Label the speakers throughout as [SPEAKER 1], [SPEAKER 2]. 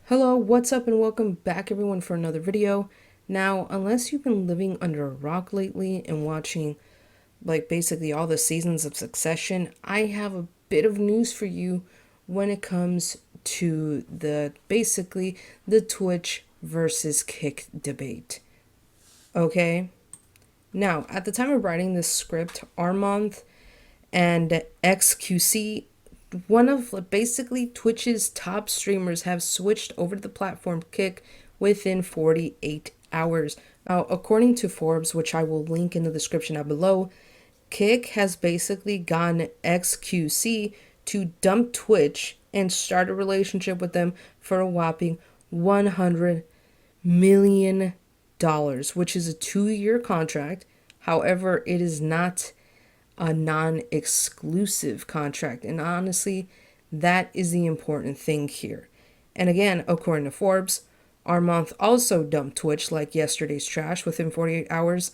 [SPEAKER 1] Hello, what's up, and welcome back everyone for another video. Now, unless you've been living under a rock lately and watching basically all the seasons of Succession, I have a bit of news for you when it comes to the Twitch versus Kick debate. Okay? Now, at the time of writing this script, Armand and XQC, one of basically Twitch's top streamers, have switched over to the platform Kick within 48 hours. Now, according to Forbes, which I will link in the description down below, Kick has basically gotten XQC to dump Twitch and start a relationship with them for a whopping $100 million, which is a 2-year contract. However, it is not a non-exclusive contract. And honestly, that is the important thing here. And again, according to Forbes, Armand also dumped Twitch like yesterday's trash within 48 hours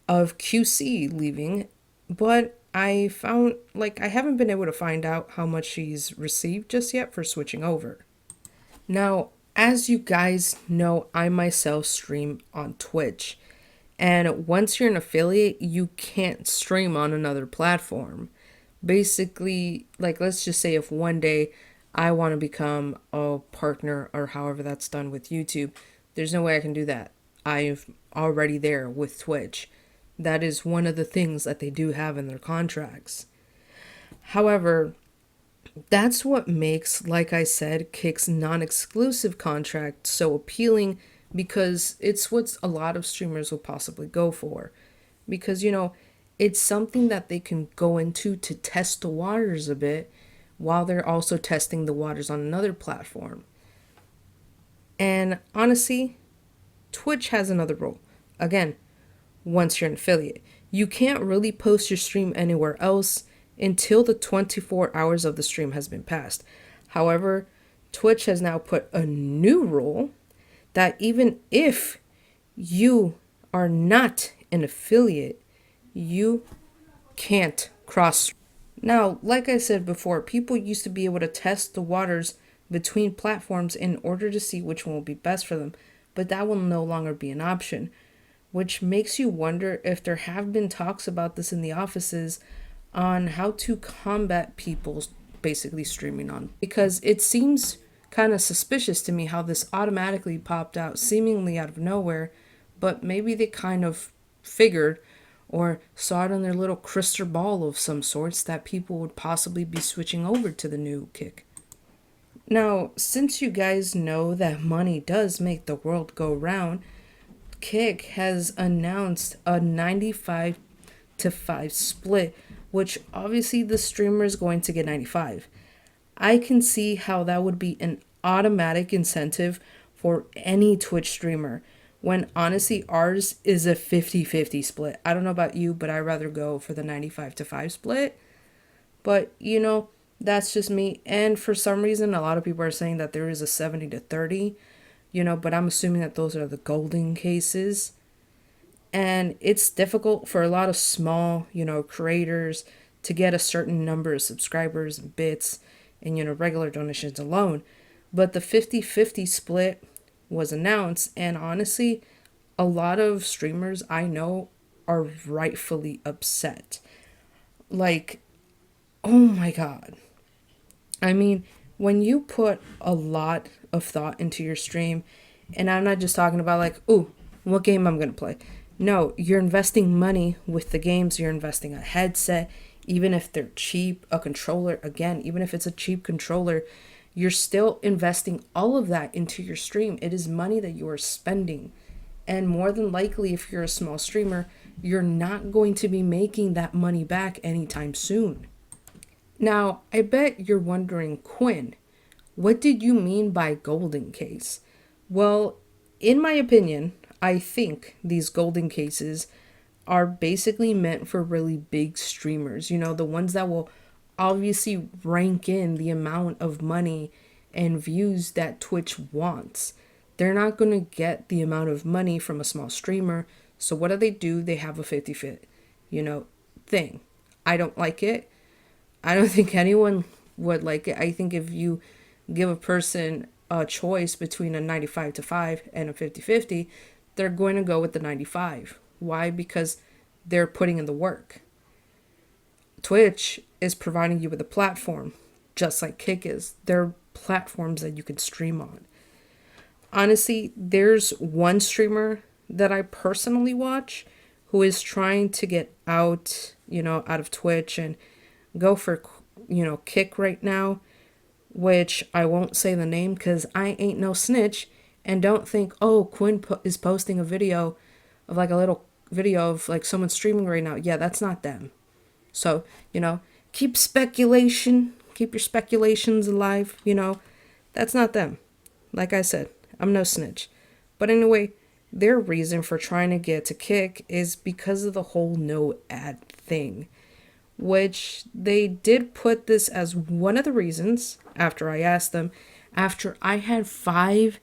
[SPEAKER 1] of QC leaving. But I found, I haven't been able to find out how much she's received just yet for switching over. Now, as you guys know, I myself stream on Twitch. And once you're an affiliate, you can't stream on another platform. Basically, let's just say if one day I want to become a partner or however that's done with YouTube, there's no way I can do that. I'm already there with Twitch. That is one of the things that they do have in their contracts. However, that's what makes, like I said, Kick's non-exclusive contract so appealing, because it's what a lot of streamers will possibly go for. Because, it's something that they can go into to test the waters a bit while they're also testing the waters on another platform. And honestly, Twitch has another rule. Again, once you're an affiliate, you can't really post your stream anywhere else until the 24 hours of the stream has been passed. However, Twitch has now put a new rule that even if you are not an affiliate, you can't cross. Now, like I said before, people used to be able to test the waters between platforms in order to see which one will be best for them, but that will no longer be an option, which makes you wonder if there have been talks about this in the offices on how to combat people basically streaming on, because it seems kind of suspicious to me how this automatically popped out seemingly out of nowhere, but maybe they kind of figured or saw it on their little crystal ball of some sorts that people would possibly be switching over to the new Kick. Now, since you guys know that money does make the world go round, Kick has announced a 95 to 5 split, which obviously the streamer is going to get 95. I can see how that would be an automatic incentive for any Twitch streamer, when honestly ours is a 50-50 split. I don't know about you, but I'd rather go for the 95 to 5 split. But, that's just me. And for some reason, a lot of people are saying that there is a 70 to 30, but I'm assuming that those are the golden cases. And it's difficult for a lot of small, creators to get a certain number of subscribers and bits and, regular donations alone. But the 50-50 split was announced, and honestly, a lot of streamers I know are rightfully upset. Oh my god. I mean, when you put a lot of thought into your stream, and I'm not just talking about ooh, what game I'm going to play. No, you're investing money with the games. You're investing a headset, even if they're cheap, a controller. Again, even if it's a cheap controller, you're still investing all of that into your stream. It is money that you are spending. And more than likely, if you're a small streamer, you're not going to be making that money back anytime soon. Now, I bet you're wondering, Quinn, what did you mean by golden case? Well, in my opinion, I think these golden cases are basically meant for really big streamers, the ones that will obviously rank in the amount of money and views that Twitch wants. They're not going to get the amount of money from a small streamer. So what do? They have a 50-50, thing. I don't like it. I don't think anyone would like it. I think if you give a person a choice between a 95 to 5 and a 50-50, they're going to go with the 95. Why? Because they're putting in the work. Twitch is providing you with a platform, just like Kick is. They're platforms that you can stream on. Honestly, there's one streamer that I personally watch who is trying to get out, out of Twitch and go for, Kick right now, which I won't say the name because I ain't no snitch. And don't think, oh, Quinn is posting a video of like a little video of like someone streaming right now. Yeah, that's not them. So, keep keep your speculations alive, that's not them. Like I said, I'm no snitch. But anyway, their reason for trying to get to Kick is because of the whole no ad thing, which they did put this as one of the reasons after I asked them, after I had 5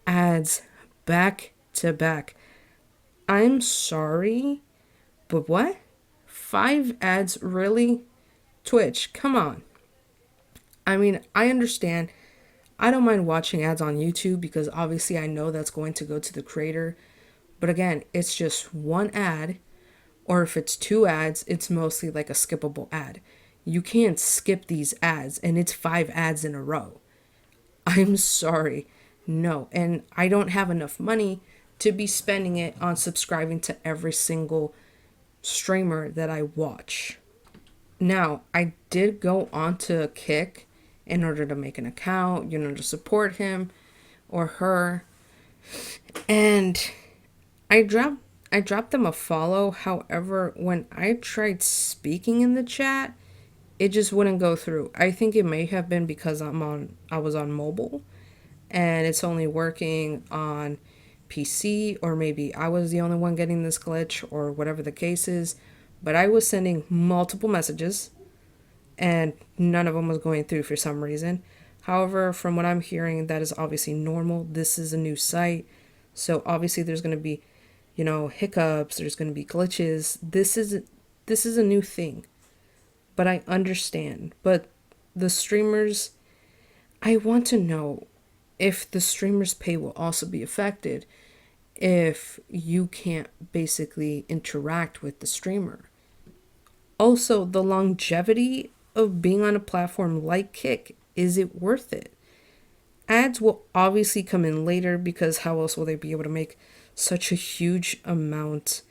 [SPEAKER 1] ads back to back. I'm sorry, but what? 5 ads, really? Twitch, come on. I mean, I understand. I don't mind watching ads on YouTube because obviously I know that's going to go to the creator. But again, it's just one ad, or if it's 2 ads, it's mostly like a skippable ad. You can't skip these ads, and it's 5 ads in a row. I'm sorry. No. And I don't have enough money to be spending it on subscribing to every single streamer that I watch. Now, I did go onto Kick in order to make an account, to support him or her. And I dropped them a follow. However, when I tried speaking in the chat, it just wouldn't go through. I think it may have been because I was on mobile and it's only working on PC, or maybe I was the only one getting this glitch or whatever the case is. But I was sending multiple messages and none of them was going through for some reason. However, from what I'm hearing, that is obviously normal. This is a new site. So obviously there's going to be, hiccups. There's going to be glitches. This is a new thing. But I understand. But the streamers, I want to know if the streamer's pay will also be affected if you can't basically interact with the streamer. Also, the longevity of being on a platform like Kick, is it worth it? Ads will obviously come in later because how else will they be able to make such a huge amount,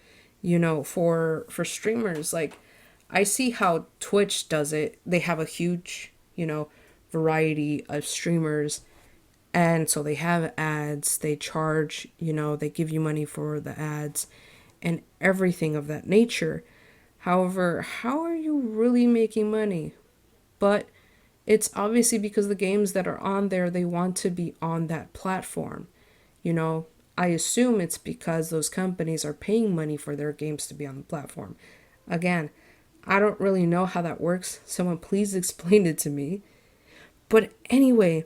[SPEAKER 1] for streamers? Like, I see how Twitch does it. They have a huge, variety of streamers. And so they have ads, they charge, they give you money for the ads and everything of that nature. However, how are you really making money? But it's obviously because the games that are on there, they want to be on that platform. I assume it's because those companies are paying money for their games to be on the platform. Again, I don't really know how that works. Someone please explain it to me. But anyway,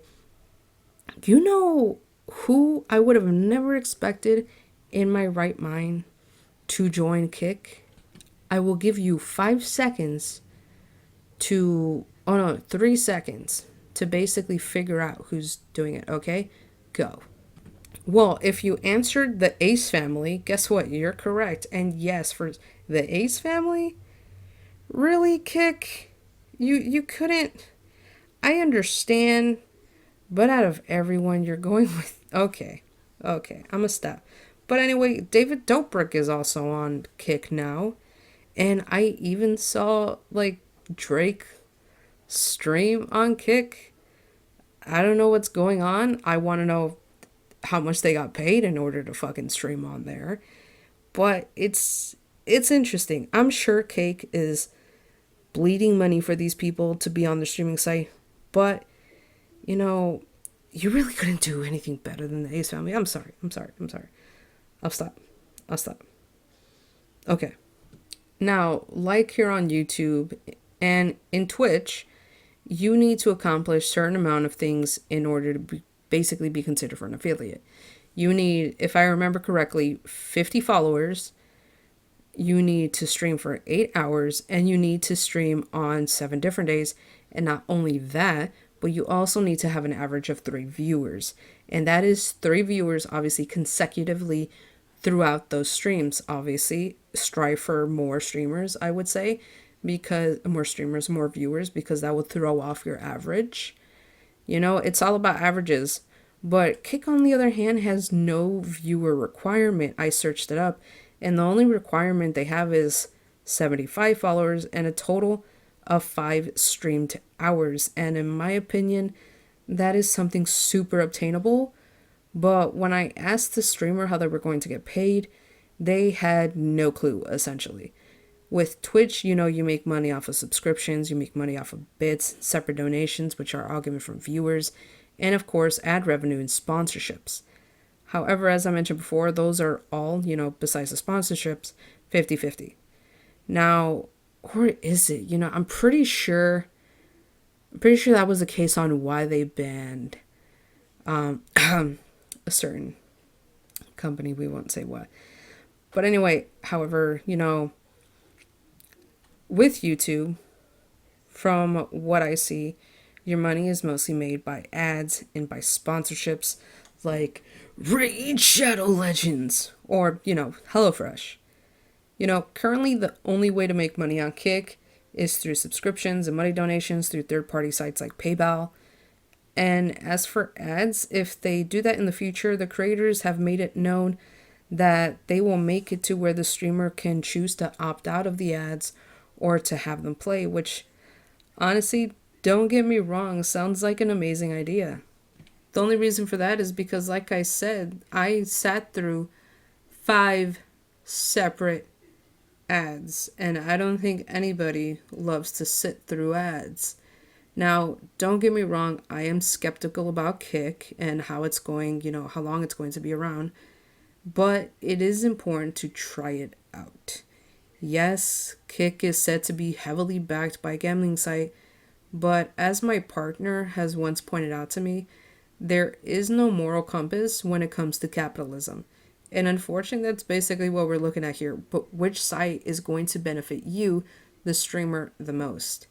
[SPEAKER 1] who I would have never expected in my right mind to join Kick? I will give you 5 seconds 3 seconds to basically figure out who's doing it, okay? Go. Well, if you answered the Ace family, guess what? You're correct. And yes, for the Ace family, really, Kick? You couldn't. I understand. But out of everyone, you're going with... Okay, I'm gonna stop. But anyway, David Dobrik is also on Kick now. And I even saw, Drake stream on Kick. I don't know what's going on. I want to know how much they got paid in order to fucking stream on there. But it's interesting. I'm sure Kick is bleeding money for these people to be on the streaming site. But... you really couldn't do anything better than the Ace family. I'm sorry. I'll stop. Okay. Now, like here on YouTube and in Twitch, you need to accomplish certain amount of things in order to basically be considered for an affiliate. You need, if I remember correctly, 50 followers. You need to stream for 8 hours, and you need to stream on 7 different days. And not only that, but you also need to have an average of 3 viewers. And that is 3 viewers, obviously, consecutively throughout those streams. Obviously, strive for more streamers, I would say, because more streamers, more viewers, because that would throw off your average. It's all about averages. But Kick, on the other hand, has no viewer requirement. I searched it up, and the only requirement they have is 75 followers and a total of 5 streamed hours. And in my opinion, that is something super obtainable. But when I asked the streamer how they were going to get paid, they had no clue, essentially. With Twitch, you make money off of subscriptions, you make money off of bits, separate donations, which are all given from viewers, and of course, ad revenue and sponsorships. However, as I mentioned before, those are all, besides the sponsorships, 50-50. Now, or is it? I'm pretty sure that was the case on why they banned a certain company. We won't say what. But anyway, however, with YouTube, from what I see, your money is mostly made by ads and by sponsorships like Raid Shadow Legends or, HelloFresh. Currently the only way to make money on Kick is through subscriptions and money donations through third-party sites like PayPal. And as for ads, if they do that in the future, the creators have made it known that they will make it to where the streamer can choose to opt out of the ads or to have them play, which honestly, don't get me wrong, sounds like an amazing idea. The only reason for that is because, like I said, I sat through 5 separate ads, and I don't think anybody loves to sit through ads. Now, don't get me wrong, I am skeptical about Kick and how it's going, how long it's going to be around, but it is important to try it out. Yes, Kick is said to be heavily backed by a gambling site, but as my partner has once pointed out to me, there is no moral compass when it comes to capitalism. And unfortunately, that's basically what we're looking at here. But which site is going to benefit you, the streamer, the most?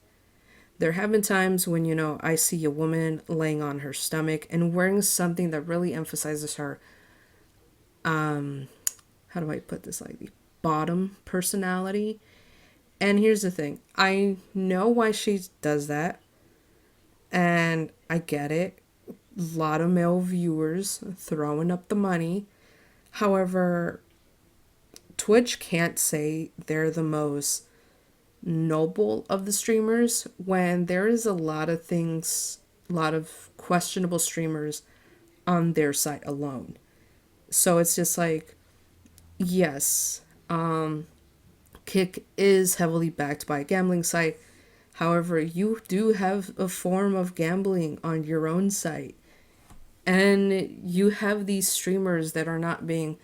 [SPEAKER 1] There have been times when, I see a woman laying on her stomach and wearing something that really emphasizes her, how do I put this lightly? Bottom personality. And here's the thing. I know why she does that. And I get it. A lot of male viewers throwing up the money. However, Twitch can't say they're the most noble of the streamers when there is a lot of things, a lot of questionable streamers on their site alone. So it's just like, yes, Kick is heavily backed by a gambling site. However, you do have a form of gambling on your own site. And you have these streamers that are not being,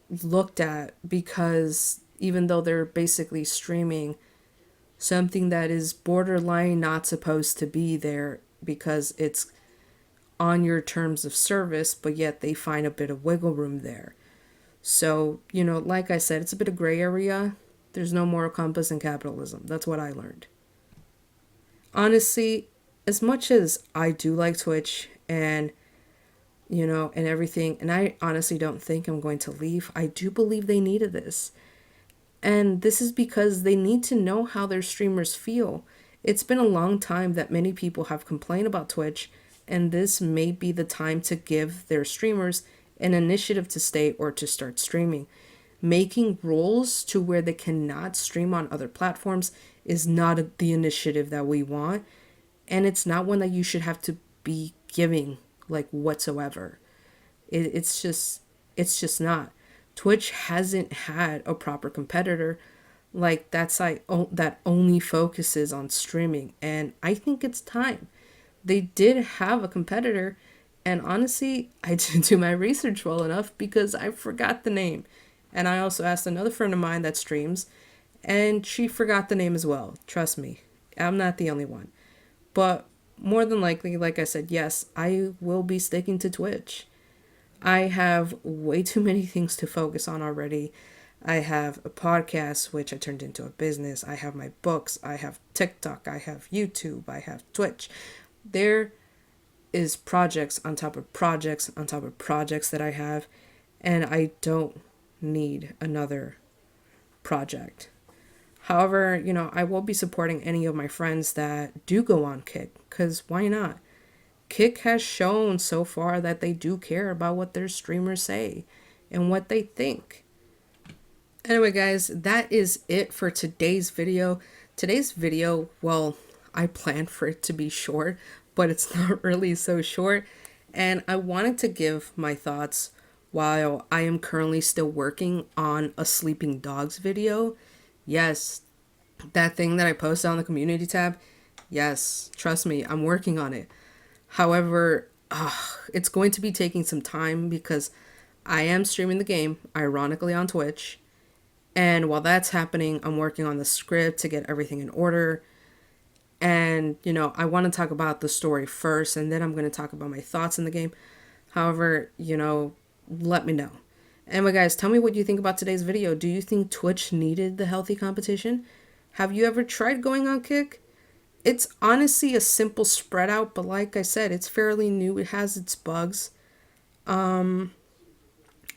[SPEAKER 1] looked at, because even though they're basically streaming something that is borderline not supposed to be there because it's on your terms of service, but yet they find a bit of wiggle room there. So, like I said, it's a bit of gray area. There's no moral compass in capitalism. That's what I learned. Honestly, as much as I do like Twitch and, and everything, and I honestly don't think I'm going to leave, I do believe they needed this. And this is because they need to know how their streamers feel. It's been a long time that many people have complained about Twitch, and this may be the time to give their streamers an initiative to stay or to start streaming. Making rules to where they cannot stream on other platforms is not the initiative that we want, and it's not one that you should have to be giving whatsoever. It's just not. Twitch hasn't had a proper competitor like that site that only focuses on streaming, and I think it's time. They did have a competitor, and honestly, I didn't do my research well enough because I forgot the name. And I also asked another friend of mine that streams, and she forgot the name as well. Trust me, I'm not the only one. But more than likely, like I said, yes, I will be sticking to Twitch. I have way too many things to focus on already. I have a podcast, which I turned into a business. I have my books. I have TikTok. I have YouTube. I have Twitch. There is projects on top of projects on top of projects that I have, and I don't need another project. However, I will be supporting any of my friends that do go on Kick, because why not? Kick has shown so far that they do care about what their streamers say and what they think. Anyway, guys, that is it for today's video. Today's video, well, I planned for it to be short, but it's not really so short. And I wanted to give my thoughts while I am currently still working on a sleeping dogs video. Yes, that thing that I posted on the community tab. Yes, trust me, I'm working on it. However, it's going to be taking some time because I am streaming the game, ironically, on Twitch. And while that's happening, I'm working on the script to get everything in order. And, I want to talk about the story first, and then I'm going to talk about my thoughts in the game. However, let me know. Anyway, guys, tell me what you think about today's video. Do you think Twitch needed the healthy competition? Have you ever tried going on Kick? It's honestly a simple spread out, but like I said, it's fairly new. It has its bugs. And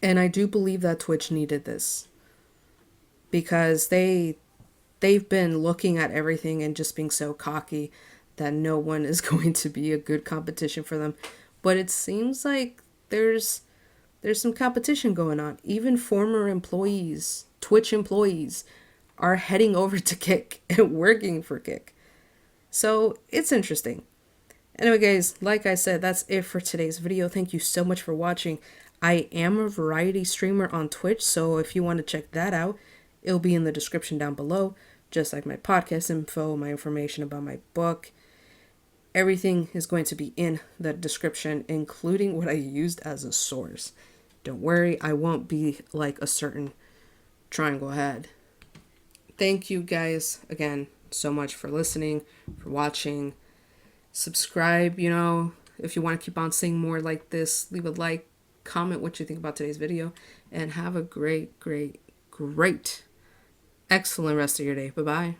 [SPEAKER 1] I do believe that Twitch needed this, because they've been looking at everything and just being so cocky that no one is going to be a good competition for them. But it seems like there's some competition going on. Even former employees, Twitch employees, are heading over to Kick and working for Kick. So it's interesting. Anyway, guys, like I said, that's it for today's video. Thank you so much for watching. I am a variety streamer on Twitch, so if you want to check that out, it'll be in the description down below, just like my podcast info, my information about my book. Everything is going to be in the description, including what I used as a source. Don't worry, I won't be like a certain triangle head. Thank you guys again so much for listening, for watching. Subscribe, if you want to keep on seeing more like this. Leave a like, comment what you think about today's video, and have a great, excellent rest of your day. Bye-bye.